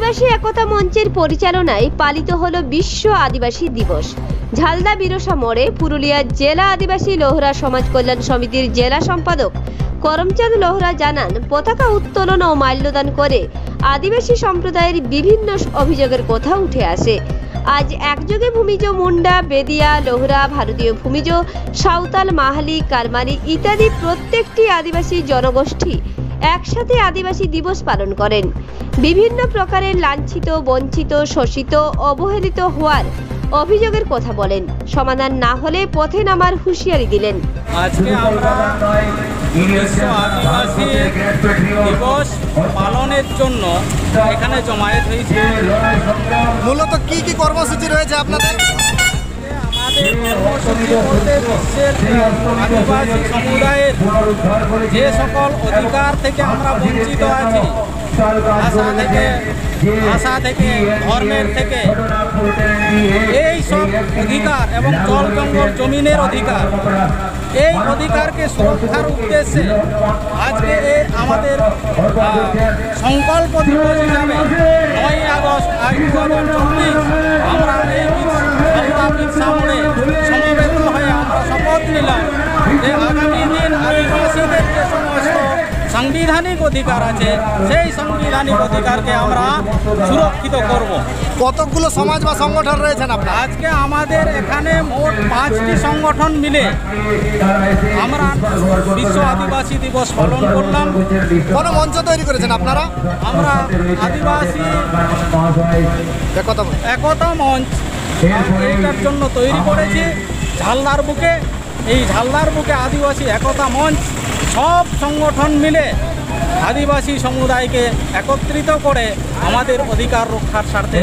আদিবাসী একতা মঞ্চের পরিচালনায় পালিত হলো বিশ্ব আদিবাসী দিবস। ঝালদা বিরসা মোড়ে পুরুলিয়া জেলা আদিবাসী লোহরা সমাজ কল্যাণ সমিতির জেলা সম্পাদক করমচাঁদ লোহরা জানান, পতাকা উত্তোলন ও মাল্যদান করে আদিবাসী সম্প্রদায়ের বিভিন্ন অভিযোগের কথা উঠে আসে। আজ একযোগে ভূমিজ, মুন্ডা, বেদিয়া, লোহরা, ভারতীয় ভূমিজ, সাঁওতাল, মাহালি, কারমারি ইত্যাদি প্রত্যেকটি আদিবাসী জনগোষ্ঠী একসাথে আদিবাসী দিবস পালন করেন। বিভিন্ন প্রকারের লাঞ্ছিত, বঞ্চিত, শোষিত, অবহেলিত হওয়ার অভিযোগের কথা বলেন। সমাধান না হলে পথে নামার হুঁশিয়ারি দিলেন। আজকে আমরা বিশ্ব আদিবাসী দিবস পালনের জন্য এখানে জমায়েত হয়েছি। মূলত কি কি কর্মসূচি রয়েছে আপনাদের? আমাদের কর্মসূচি বলতে বিশ্বের আদিবাসী সমুদায়ের যে সকল অধিকার থেকে আমরা বঞ্চিত আছি, ভাষা থেকে ধর্মের থেকে, এই সব অধিকার এবং জল জঙ্গল জমিনের অধিকার, এই অধিকারকে সুরক্ষার উদ্দেশ্যে আজকে আমাদের সংকল্প দিবস হিসাবে 9ই আগস্ট 2024 আমরা এই সামনে সমবেত হয়ে আমরা শপথ নিলাম যে আগামী দিন আদিবাসীদের যে সমস্ত সাংবিধানিক অধিকার আছে, সেই সাংবিধানিক অধিকারকে আমরা সুরক্ষিত করব। কতগুলো সমাজ বা সংগঠন রয়েছেন আপনার? আজকে আমাদের এখানে মোট 5টি সংগঠন মিলে আমরা বিশ্ব আদিবাসী দিবস পালন করলাম। কোনো মঞ্চ তৈরি করেছেন আপনারা? আমরা আদিবাসী একতা মঞ্চ এইটার জন্য তৈরি করেছি ঝালদার বুকে। এই ঝালদার বুকে আদিবাসী একতা মঞ্চ সব সংগঠন মিলে আদিবাসী সমুদায়কে একত্রিত করে আমাদের অধিকার রক্ষার স্বার্থে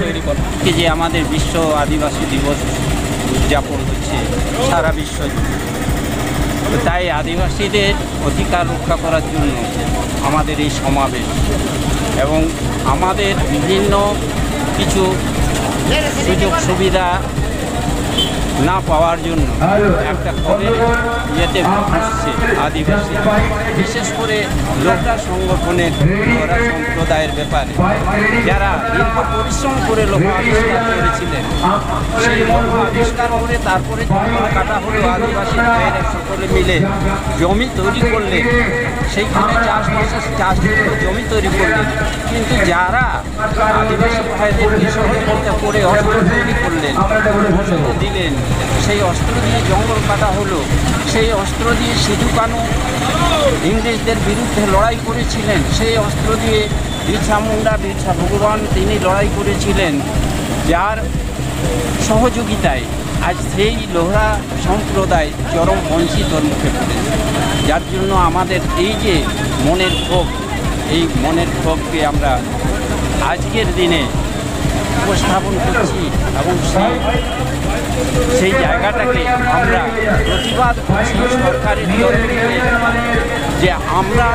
তৈরি করি। যে আমাদের বিশ্ব আদিবাসী দিবস উদযাপন হচ্ছে সারা বিশ্ব, তাই আদিবাসীদের অধিকার রক্ষা করার জন্য আমাদের এই সমাবেশ এবং আমাদের বিভিন্ন কিছু সুযোগ সুবিধা না পাওয়ার জন্য একটা খবর ইয়েতে আসছে আদিবাসী, বিশেষ করে লোহরা সংগঠনের লোহরা সম্প্রদায়ের ব্যাপারে যারা দীর্ঘ পরিশ্রম করে লোহা আবিষ্কার করেছিলেন। সেই লোহা আবিষ্কার করে তারপরে জঙ্গল কাটা হলো, আদিবাসী ভাইয়েরা সকলে মিলে জমি তৈরি করলেন, সেইখানে চাষ জমি তৈরি করলেন। কিন্তু যারা আদিবাসী ভাইদেরকে সহযোগিতা করে অস্ত্র তৈরি করলেন, দিলেন, সেই অস্ত্র দিয়ে জঙ্গল কাটা হলো। সেই অস্ত্র দিয়ে সিধু কানু ইংরেজদের বিরুদ্ধে লড়াই করেছিলেন। সেই অস্ত্র দিয়ে বিরসা মুন্ডা, বিরসা ভগবান তিনি লড়াই করেছিলেন, যার সহযোগিতায় আজ সেই লোহরা সম্প্রদায় চরম বঞ্চিতর মুখে পড়েছে। যার জন্য আমাদের এই যে মনের ক্ষোভ, এই মনের ক্ষোভকে আমরা আজকের দিনে উপস্থাপন করছি এবং সেই জায়গাটাকে আমরা প্রতিবাদ করছি সরকারের তরফ থেকে, যে আমরা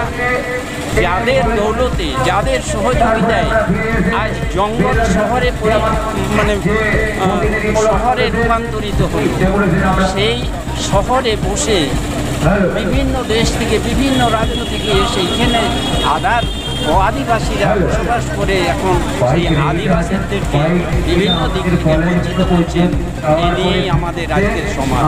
যাদের দৌলতে, যাদের সহযোগিতায় আজ জঙ্গল শহরে শহরে রূপান্তরিত হল, সেই শহরে বসে বিভিন্ন দেশ থেকে, বিভিন্ন রাজ্য থেকে এসে এখানে আদিবাসীরা বসবাস করে এখন সেই আদিবাসীদেরকে বিভিন্ন দিক থেকে বঞ্চিত করছেন। এ নিয়েই আমাদের আজকের সমাজ।